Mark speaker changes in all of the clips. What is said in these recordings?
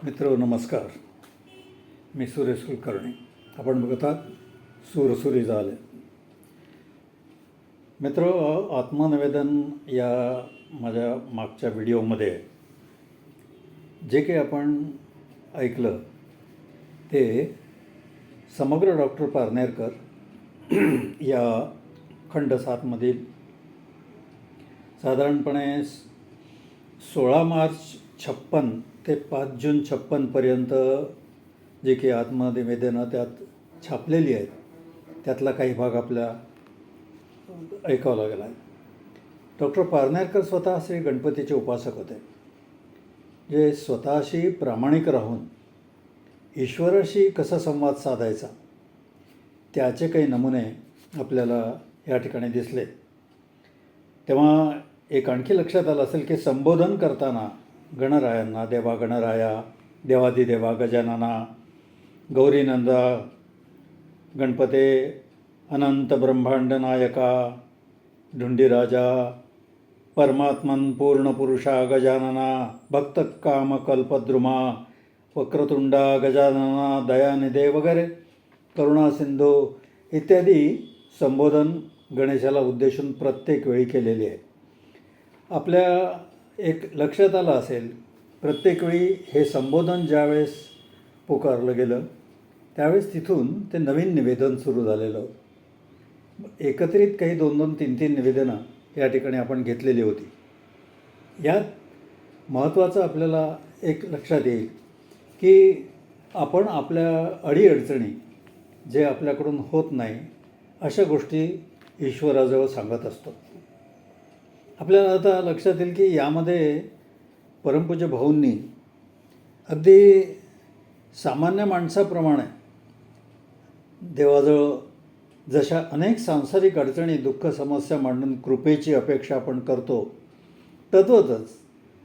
Speaker 1: मित्र नमस्कार. मी सुरेश कुलकर्णी. आपण बघत आहात सूरसुरी झाले. मित्र, आत्मनिवेदन या माझ्या मागच्या व्हिडिओमध्ये जे काही आपण ऐकलं ते समग्र डॉक्टर पारनेरकर या खंड 7मधील साधारणपणे 16 मार्च 56 ते 5 जून 56पर्यंत जे काही आत्मनिवेदनं त्यात छापलेली आहेत त्यातला काही भाग आपल्या ऐकावा लागला आहे. डॉक्टर पारनेरकर स्वतः श्री गणपतीचे उपासक होते, जे स्वतःशी प्रामाणिक राहून ईश्वराशी कसा संवाद साधायचा त्याचे काही नमुने आपल्याला या ठिकाणी दिसले. तेव्हा एक आणखी लक्षात आलं असेल की संबोधन करताना गणरायांना देवा गणराया, देवादिदेवा गजानना, गौरीनंदा, गणपते, अनंत ब्रह्मांड नायका, धुंडीराजा, परमात्मन पूर्णपुरुषा गजानना, भक्त काम कल्पद्रुमा, वक्रतुंडा गजानना, दयानिधे वगैरे, करुणा सिंधू इत्यादी संबोधन गणेशाला उद्देशून प्रत्येक वेळी केलेली आहे. आपल्या एक लक्षात आलं असेल, प्रत्येक वेळी हे संबोधन ज्यावेळेस पुकारलं गेलं त्यावेळेस तिथून ते नवीन निवेदन सुरू झालेलं. एकत्रित काही 2-2, 3-3 निवेदनं या ठिकाणी आपण घेतलेली होती. यात महत्त्वाचं आपल्याला एक लक्षात येईल की आपण आपल्या अडीअडचणी जे आपल्याकडून होत नाही अशा गोष्टी ईश्वराजवळ सांगत असतो. आपल्याला आता लक्षात येईल की यामध्ये परमपूज्य भाऊंनी अगदी सामान्य माणसाप्रमाणे देवाजवळ जशा अनेक सांसारिक अडचणी, दुःख, समस्या मांडून कृपेची अपेक्षा आपण करतो, तद्वतच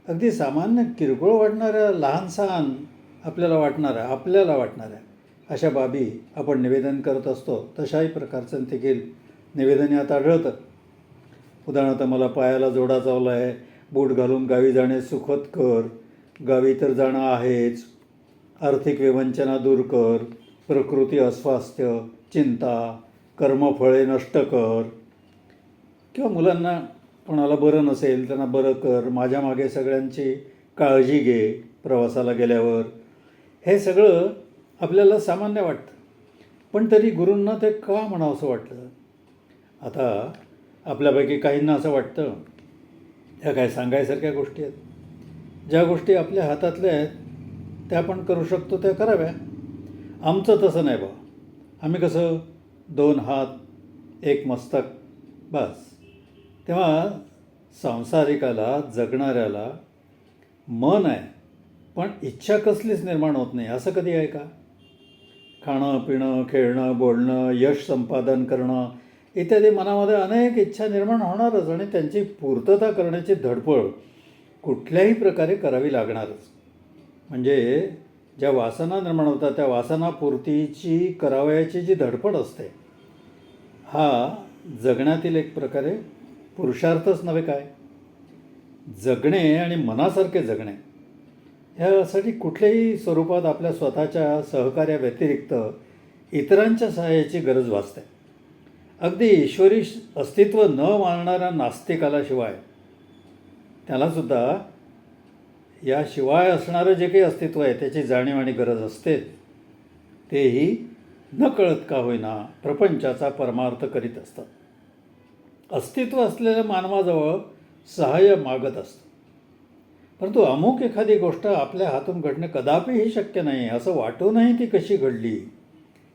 Speaker 1: अगदी सामान्य किरकोळ वाटणाऱ्या, लहानसहान आपल्याला वाटणाऱ्या अशा बाबी आपण निवेदन करत असतो. तशाही प्रकारचं देखील निवेदन यात आढळतं. उदाहरणार्थ, मला पायाला जोडा चावला आहे, बूट घालून गावी जाणे सुखद कर, गावी तर जाणं आहेच, आर्थिक विवंचना दूर कर, प्रकृती अस्वास्थ्य, चिंता, कर्मफळे नष्ट कर, किंवा मुलांना कोणाला बरं नसेल त्यांना बरं कर, माझ्या मागे सगळ्यांची काळजी घे प्रवासाला गेल्यावर. हे सगळं आपल्याला सामान्य वाटतं, पण तरी गुरूंना ते का म्हणावंसं वाटलं? आता आपल्यापैकी काहींना असं वाटतं ह्या काय सांगायसारख्या गोष्टी आहेत, ज्या गोष्टी आपल्या हातातल्या आहेत त्या आपण करू शकतो त्या कराव्या. आमचं तसं नाही बा, आम्ही कसं 2 हात 1 मस्तक बस. तेव्हा सांसारिकाला, जगणाऱ्याला मन आहे पण इच्छा कसलीच निर्माण होत नाही. असं कधी आहे का? खाणं पिणं, खेळणं, बोलणं, यश संपादन करणं इत्यादी मनामध्ये अनेक इच्छा निर्माण होणारच आणि त्यांची पूर्तता करण्याची धडपड कुठल्याही प्रकारे करावी लागणारच. म्हणजे ज्या वासना निर्माण होतात त्या वासनापूर्तीची करावयाची जी धडपड असते, हा जगण्यातील एक प्रकारे पुरुषार्थच नव्हे काय. जगणे आणि मनासारखे जगणे ह्यासाठी कुठल्याही स्वरूपात आपल्या स्वतःच्या सहकार्याव्यतिरिक्त इतरांच्या सहाय्याची गरज भासते. अगदी ईश्वरी अस्तित्व न मानणाऱ्या नास्तिकाला शिवाय, त्यालासुद्धा याशिवाय असणारं जे काही अस्तित्व आहे त्याची जाणीव आणि गरज असते. तेही न कळत का होईना प्रपंचाचा परमार्थ करीत असतात. अस्तित्व असलेल्या मानवाजवळ सहाय्य मागत असतं, परंतु अमुक एखादी गोष्ट आपल्या हातून घडणे कदापिही शक्य नाही असं वाटूनही ती कशी घडली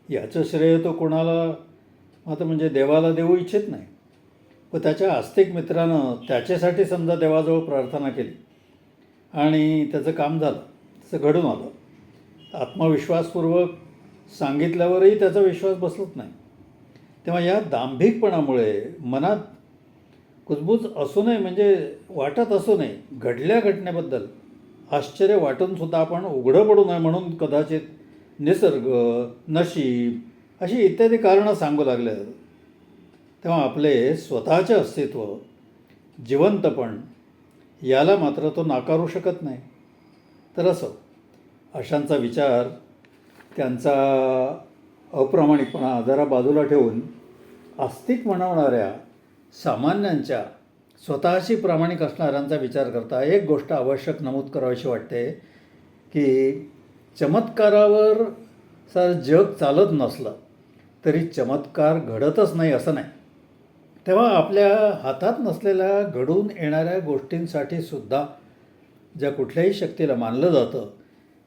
Speaker 1: याचं श्रेय तो कोणाला मात्र म्हणजे देवाला देऊ इच्छित नाही. व त्याच्या आस्तिक मित्रानं त्याच्यासाठी समजा देवाजवळ प्रार्थना केली आणि त्याचं काम झालं, त्याचं घडून आलं, आत्मविश्वासपूर्वक सांगितल्यावरही त्याचा विश्वास बसलत नाही. तेव्हा या दांभिकपणामुळे मनात कुजबूज असू नये, म्हणजे वाटत असू नये, घडल्या घटनेबद्दल आश्चर्य वाटूनसुद्धा आपण उघडं पडू नये म्हणून कदाचित निसर्ग, नशीब अशी इत्यादी कारणं सांगू लागले. तेव्हा आपले स्वतःचे अस्तित्व, जिवंतपण याला मात्र तो नाकारू शकत नाही. तर असो, अशांचा विचार, त्यांचा अप्रामाणिकपणा जरा बाजूला ठेवून आस्तिक म्हणवणाऱ्या सामान्यांच्या, स्वतःशी प्रामाणिक असणाऱ्यांचा विचार करता एक गोष्ट आवश्यक नमूद करावीशी वाटते की चमत्कारावर सर जग चालत नसलं तरी चमत्कार घडतच नाही असं नाही. तेव्हा आपल्या हातात नसलेल्या घडून येणाऱ्या गोष्टींसाठी सुद्धा ज्या कुठल्याही शक्तीला मानलं जातं,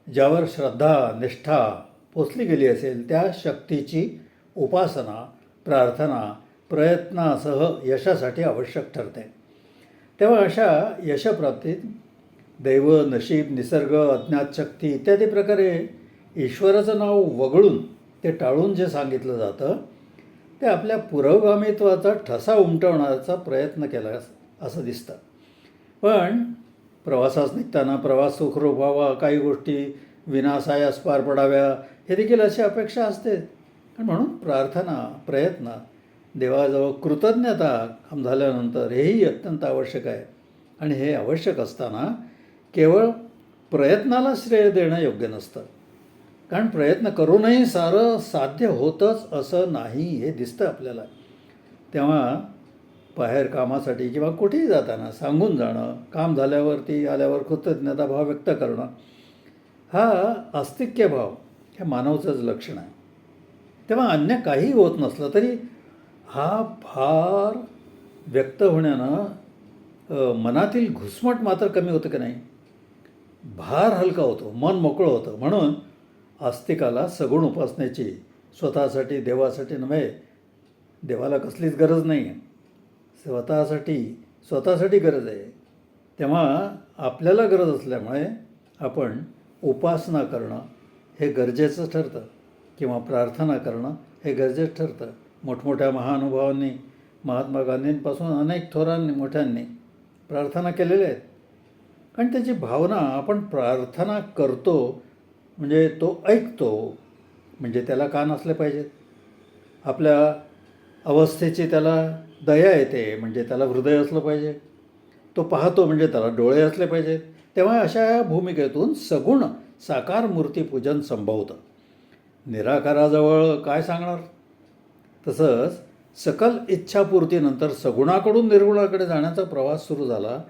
Speaker 1: ज्यावर श्रद्धा निष्ठा पोचली गेली असेल, त्या शक्तीची उपासना, प्रार्थना, प्रयत्नासह यशासाठी आवश्यक ठरते. तेव्हा अशा यशप्राप्तीत दैव, नशीब, निसर्ग, अज्ञात शक्ती इत्यादी प्रकारे ईश्वराचं नाव वगळून ते टाळून जे सांगितलं जातं ते आपल्या पुरोगामित्वाचा ठसा उमटवण्याचा प्रयत्न केला असं दिसतं. पण प्रवासास निघताना प्रवास सुखरूप व्हावा, काही गोष्टी विनासायास पार पडाव्या, हे देखील अशी अपेक्षा असते. म्हणून प्रार्थना, प्रयत्न, देवाजवळ कृतज्ञता काम झाल्यानंतर हेही अत्यंत आवश्यक आहे. आणि हे आवश्यक असताना केवळ प्रयत्नाला श्रेय देणं योग्य नसतं, कारण प्रयत्न करूनही सारं साध्य होतंच असं नाही हे दिसतं आपल्याला. तेव्हा बाहेर कामासाठी किंवा कुठेही जाताना सांगून जाणं, काम झाल्यावरती आल्यावर कृतज्ञता भाव व्यक्त करणं, हा आस्तिक्य भाव हे मानवचंच लक्षण आहे. तेव्हा अन्य काही होत नसलं तरी हा भार व्यक्त होण्यानं मनातील घुसमट मात्र कमी होतं की नाही, भार हलका होतो, मन मोकळं होतं. म्हणून आस्तिकाला सगुण उपासनेची, स्वतःसाठी देवासाठी नव्हे, देवाला कसलीच गरज नाही आहे, स्वतःसाठी गरज आहे. तेव्हा आपल्याला गरज असल्यामुळे आपण उपासना करणं हे गरजेचं ठरतं किंवा प्रार्थना करणं हे गरजेचं ठरतं. मोठमोठ्या महानुभावांनी, महात्मा गांधींपासून अनेक थोरांनी मोठ्यांनी प्रार्थना केलेल्या आहेत. कारण त्याची भावना, आपण प्रार्थना करतो म्हणजे तो ऐकतो, म्हणजे त्याला कान असले पाहिजेत. आपल्या अवस्थेची त्याला दया येते म्हणजे त्याला हृदय असलं पाहिजे. तो पाहतो म्हणजे त्याला डोळे असले पाहिजेत. तेव्हा अशा भूमिकेतून सगुण साकार मूर्तीपूजन संभवतं. निराकाराजवळ काय सांगणार? तसंच सकल इच्छापूर्तीनंतर सगुणाकडून निर्गुणाकडे जाण्याचा प्रवास सुरू झाला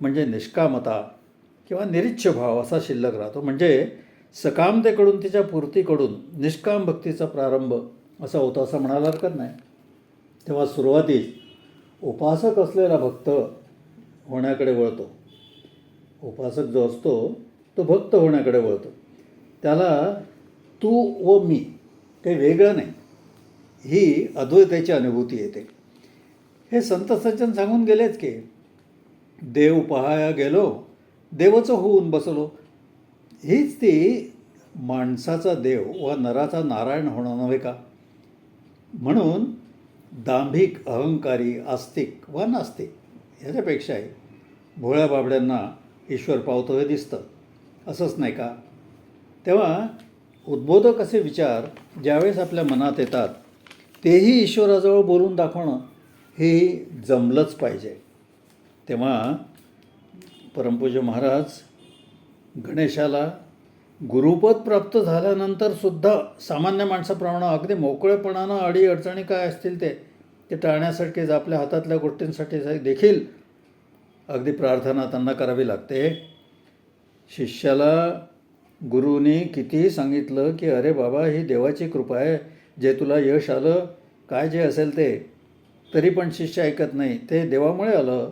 Speaker 1: म्हणजे निष्कामता किंवा निरीच्छ भाव असा शिल्लक राहतो. म्हणजे सकामतेकडून, तिच्या पूर्तीकडून निष्काम भक्तीचा प्रारंभ असा होता असं म्हणायला हरकत नाही. तेव्हा सुरुवातीस उपासक असलेला भक्त होण्याकडे वळतो. उपासक जो असतो तो भक्त होण्याकडे वळतो. त्याला तू व मी काही वेगळं नाही, ही अद्वैताची अनुभूती येते. हे संत सज्जन सांगून गेलेच की देव पहाया गेलो, देवच होऊन बसलो. हीच ती माणसाचा देव व नराचा नारायण होणं नव्हे का? म्हणून दांभिक, अहंकारी, आस्तिक वा नास्तिक ह्याच्यापेक्षाही भोळ्या बाबड्यांना ईश्वर पावतो हे दिसतं, असंच नाही का? तेव्हा उद्बोधक असे विचार ज्यावेळेस आपल्या मनात येतात तेही ईश्वराजवळ बोलून दाखवणं हे जमलंच पाहिजे. तेव्हा परमपूज्य महाराज गणेशाला गुरुपद प्राप्त झाल्यानंतर सुद्धा सामान्य माणसाप्रमाणे अगदी मोकळेपणानं अडीअडचणी काय असतील ते टाळण्यासाठी आपल्या हातातल्या गोष्टींसाठी देखील अगदी प्रार्थना त्यांना करावी लागते. शिष्याला गुरुनी कितीही सांगितलं की अरे बाबा, ही देवाची कृपा आहे, जे तुला यश आलं काय जे असेल ते, तरी पण शिष्य ऐकत नाही. ते देवामुळे आलं,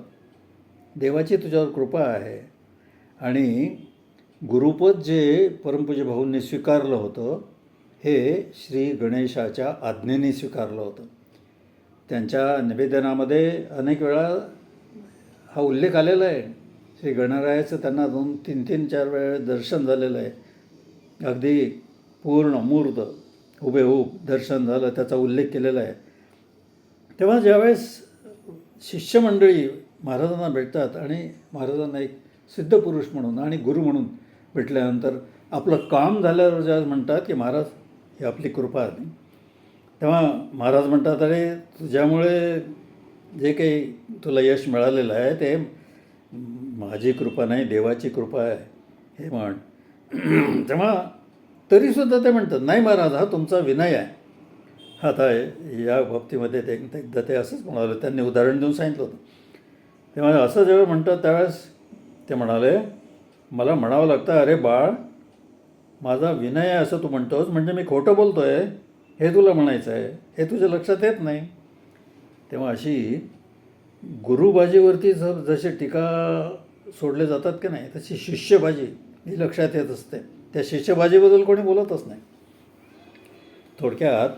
Speaker 1: देवाची तुझ्यावर कृपा आहे. आणि गुरुपद जे परमपूज्य भाऊंनी स्वीकारलं होतं हे श्री गणेशाच्या आज्ञेने स्वीकारलं होतं. त्यांच्या निवेदनामध्ये अनेक वेळा हा उल्लेख आलेला आहे. श्री गणरायाचं त्यांना 2-3-4 वेळा दर्शन झालेलं आहे. अगदी पूर्ण मूर्त हुबेहूब दर्शन झालं, त्याचा उल्लेख केलेला आहे. तेव्हा ज्यावेळेस शिष्यमंडळी महाराजांना भेटतात आणि महाराजांना एक सिद्धपुरुष म्हणून आणि गुरु म्हणून भेटल्यानंतर आपलं काम झाल्यावर ज्यावेळेस म्हणतात की महाराज ही आपली कृपा आहे, तेव्हा महाराज म्हणतात अरे तुझ्यामुळे जे काही तुला यश मिळालेलं आहे ते माझी कृपा नाही, देवाची कृपा आहे हे म्हण. तेव्हा तरीसुद्धा ते म्हणतात नाही महाराज हा तुमचा विनय आहे. आता या बाबतीमध्ये ते एकदा ते असंच म्हणाले, त्यांनी उदाहरण देऊन सांगितलं होतं. तेव्हा असं जेव्हा म्हणतात त्यावेळेस ते म्हणाले मला म्हणावं लागतं अरे बाळ माझा विनय आहे असं तू म्हणतोस म्हणजे मी खोटं बोलतो आहे हे तुला म्हणायचं आहे, हे तुझ्या लक्षात येत नाही. तेव्हा अशी गुरुबाजीवरती जसे टीका सोडले जातात की नाही तशी शिष्यबाजी ही लक्षात येत असते. त्या शिष्यबाजीबद्दल कोणी बोलतच नाही. थोडक्यात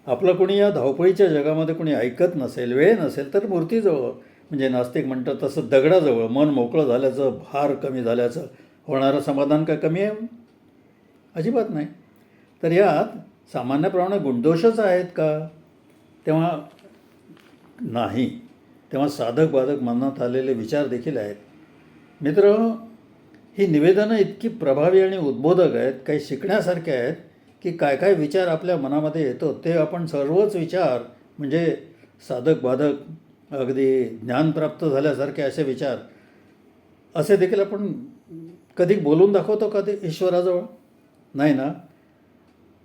Speaker 1: आपलं कोणी या धावपळीच्या जगामध्ये कोणी ऐकत नसेल, वेळ नसेल तर मूर्तीजवळ म्हणजे नास्तिक म्हणतात तसं दगडाजवळ मन मोकळं झाल्याचं, भार कमी झाल्याचं होणारं समाधान काय कमी आहे? अजिबात नाही. तर यात सामान्यप्रमाणे गुणदोषच आहेत का? तेव्हा नाही. तेव्हा साधक बाधक मनात आलेले विचार देखील आहेत. मित्र, ही निवेदनं इतकी प्रभावी आणि उद्बोधक आहेत, काही शिकण्यासारखे आहेत की काय काय विचार आपल्या मनामध्ये येतो ते आपण सर्वच विचार म्हणजे साधक बाधक अगदी ज्ञानप्राप्त झाल्यासारखे असे विचार असे देखील आपण कधी बोलून दाखवतो का ते ईश्वराजवळ? नाही ना.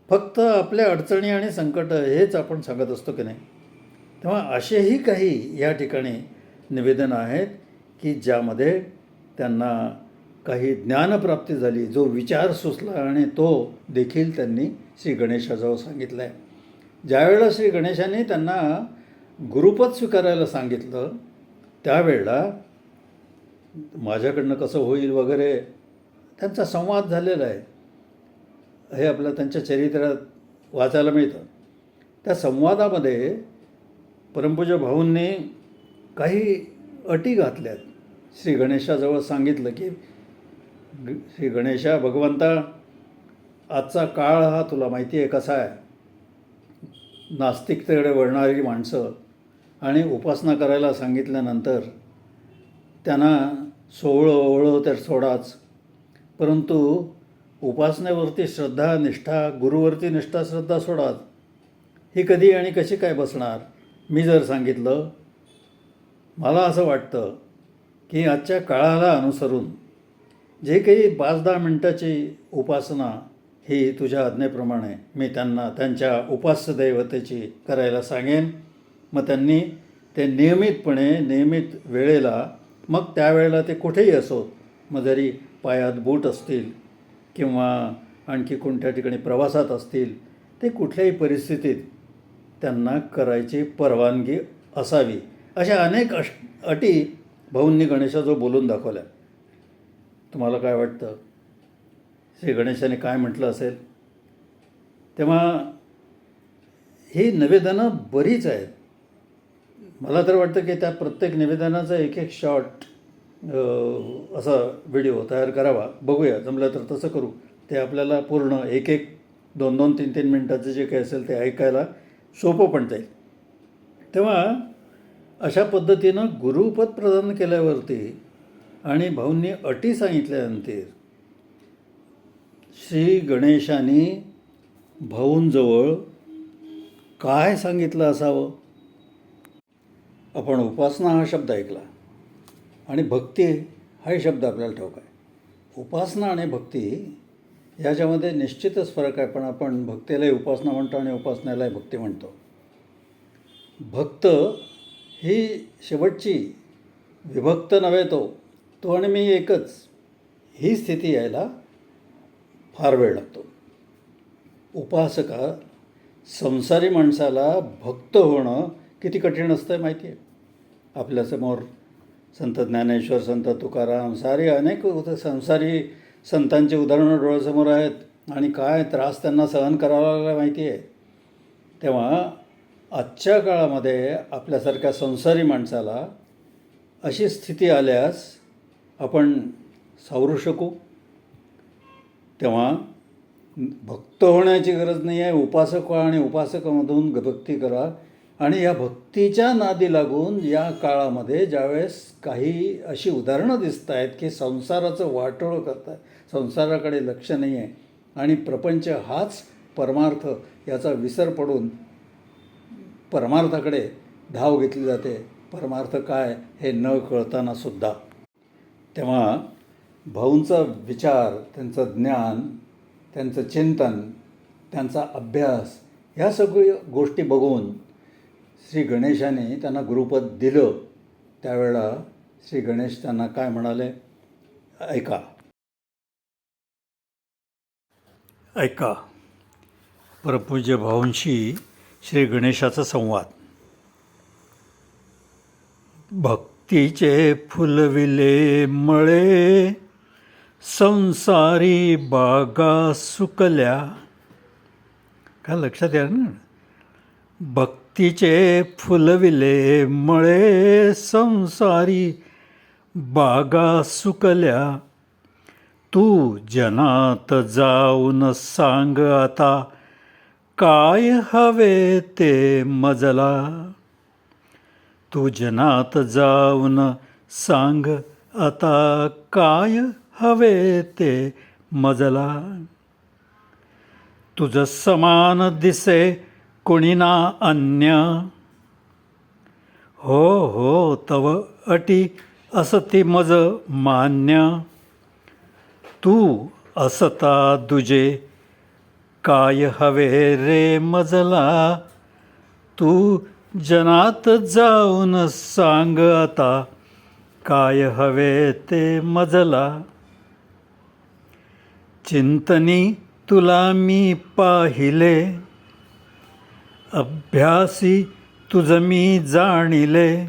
Speaker 1: फक्त आपल्या अडचणी आणि संकट हेच आपण सांगत असतो की नाही. तेव्हा असेही काही या ठिकाणी निवेदनं आहेत की ज्यामध्ये त्यांना काही ज्ञानप्राप्ती झाली, जो विचार सुचला आणि तो देखील त्यांनी श्री गणेशाजवळ सांगितला आहे. ज्यावेळेला श्री गणेशाने त्यांना गुरुपद स्वीकारायला सांगितलं त्यावेळेला माझ्याकडनं कसं होईल वगैरे त्यांचा संवाद झालेला आहे. हे आपलं त्यांच्या चरित्रात वाचायला मिळतं. त्या संवादामध्ये परमपूज्य भाऊंनी काही अटी घातल्यात. श्री गणेशाजवळ सांगितलं की श्री गणेशा भगवंता आजचा काळ हा तुला माहिती आहे कसा आहे. नास्तिकतेकडे वळणारी माणसं आणि उपासना करायला सांगितल्यानंतर त्यांना सोवळं ओवळं तर सोडाच, परंतु उपासनेवरती श्रद्धा निष्ठा, गुरुवरती निष्ठा श्रद्धा सोडाच, ही कधी आणि कशी काय बसणार? मी जर सांगितलं, मला असं वाटतं की आजच्या काळाला अनुसरून जे काही 5-10 मिनटाची उपासना ही तुझ्या आज्ञेप्रमाणे मी त्यांना त्यांच्या उपास्य दैवतेची करायला सांगेन. मग त्यांनी ते नियमितपणे नियमित वेळेला, मग त्यावेळेला ते कुठेही असोत, मग जरी पायात बूट असतील किंवा आणखी कोणत्या ठिकाणी प्रवासात असतील, ते कुठल्याही परिस्थितीत त्यांना करायची परवानगी असावी. अशा अनेक अटी भाऊंनी गणेशाजवळ बोलून दाखवल्या. तुम्हाला काय वाटतं श्री गणेशाने काय म्हटलं असेल? तेव्हा ही निवेदनं बरीच आहेत. मला तर वाटतं की त्या प्रत्येक निवेदनाचा एक एक शॉर्ट असा व्हिडिओ तयार करावा. बघूया, जमलं तर तसं करू. ते आपल्याला पूर्ण एक 2-2, 3-3 मिनटाचं जे काही असेल ते ऐकायला सोपं पण जाईल. तेव्हा अशा पद्धतीनं गुरुपद प्रदान केल्यावरती आणि भाऊंनी अटी सांगितल्यानंतर श्री गणेशाने भाऊंजवळ काय सांगितलं असावं? आपण उपासना हा शब्द ऐकला आणि भक्ती हाही शब्द आपल्याला ठाऊक आहे. उपासना आणि भक्ती याच्यामध्ये निश्चितच फरक आहे, पण आपण भक्तीलाही उपासना म्हणतो आणि उपासनेलाही भक्ती म्हणतो. भक्त ही शेवटची, विभक्त नव्हे तो आणि मी एकच, ही स्थिती यायला फार वेळ लागतो. उपासका संसारी माणसाला भक्त होणं किती कठीण असतं माहिती आहे? आपल्यासमोर संत ज्ञानेश्वर, संत तुकाराम, सारे अनेक संसारी संतांची उदाहरणं डोळ्यासमोर आहेत आणि काय त्रास त्यांना सहन करावा लागला माहिती आहे. तेव्हा आजच्या काळामध्ये आपल्यासारख्या संसारी माणसाला अशी स्थिती आल्यास आपण सावरू शकू? तेव्हा भक्त होण्याची गरज नाही आहे. उपासक आणि उपासकामधून भक्ती करा. आणि या भक्तीच्या नादी लागून या काळामध्ये ज्यावेळेस काही अशी उदाहरणं दिसत आहेत की संसाराचं वाटोळं करत आहे, संसाराकडे लक्ष नाही आहे आणि प्रपंच हाच परमार्थ याचा विसर पडून परमार्थाकडे धाव घेतली जाते. परमार्थ काय हे न कळताना सुद्धा. तेव्हा भाऊंचा विचार, त्यांचं ज्ञान, त्यांचं चिंतन, त्यांचा अभ्यास ह्या सगळ्या गोष्टी बघून श्री गणेशाने त्यांना गुरुपद दिलं. त्यावेळेला श्री गणेश त्यांना काय म्हणाले, ऐका. ऐका परमपूज्य भाऊंशी श्री गणेशाचा संवाद. भक्तीचे फुलविले मळे, संसारी बागा सुकल्या. काय लक्षात या ना. भक्तीचे फुलविले मळे, संसारी बागा सुकल्या. तू जनात जाऊन सांग आता, काय हवे ते मजला. तू जनात जाऊन सांग आता, काय हवे ते मजला. तुझ समान दिसे कोणी ना अन्य. हो हो तव अटी असती मज मान्य. तू असता दुजे काय हवे रे मजला. तू जनात जाऊन सांग आता, काय हवे ते मजला. चिंतनी तुला मी पाहिले, अभ्यासी तुझ मी जाणिले.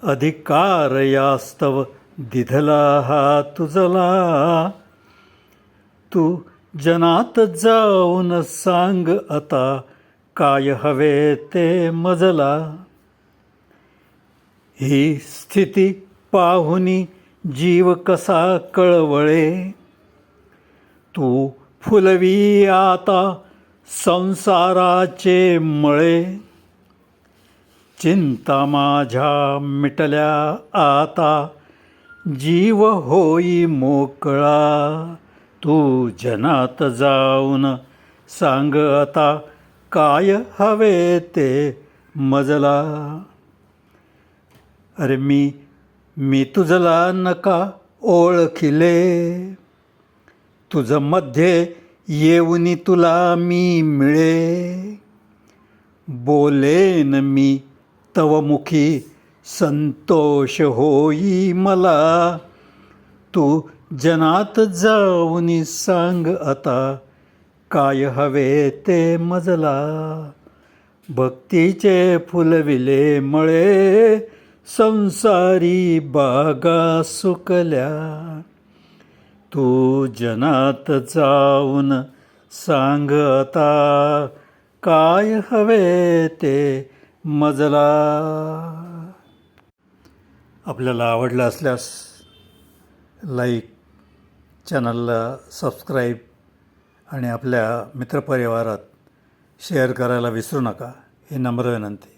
Speaker 1: अधिकार यास्तव दिधला हा तुझला. तू जनात जाऊन सांग आता, काय हवे ते मजला. ही स्थिती पाहुनी जीव कसा कळवळे. तू फुलवी आता संसाराचे मळे. चिंता माझ्या मिटल्या आता, जीव होई मोकळा. तू जनात जाऊन सांग आता, काय हवे ते मजला. अरे मी तुझला नका ओळखिले. तुझ मध्ये येऊनी तुला मी मिळे. बोलेन मी तव मुखी संतोष होई मला. तू जनात जाऊनी सांग आता, काय हवे ते मजला. भक्तीचे फुलविले मळे, संसारी बागा सुकल्या. तू जनात जाऊन सांग आता, काय हवे ते मजला. आपल्याला आवडलं असल्यास लाईक, चॅनलला सबस्क्राईब आणि आपल्या मित्रपरिवारात शेअर करायला विसरू नका. ही नम्र विनंती.